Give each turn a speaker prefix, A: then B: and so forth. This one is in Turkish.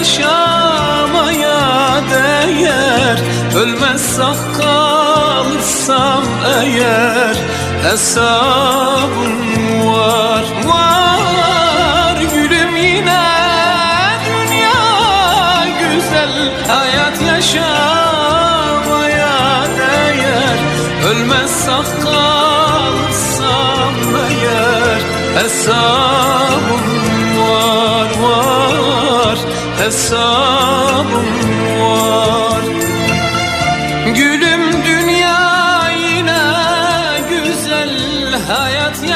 A: yaşamaya değer. Ölmez sağ kalırsam eğer hesabım var, var gülüm yine dünya güzel. Hayat yaşamaya değer. Ölmez sağ kalırsam eğer hesabım var, var hesabım var. Gülüm dünya yine güzel, hayat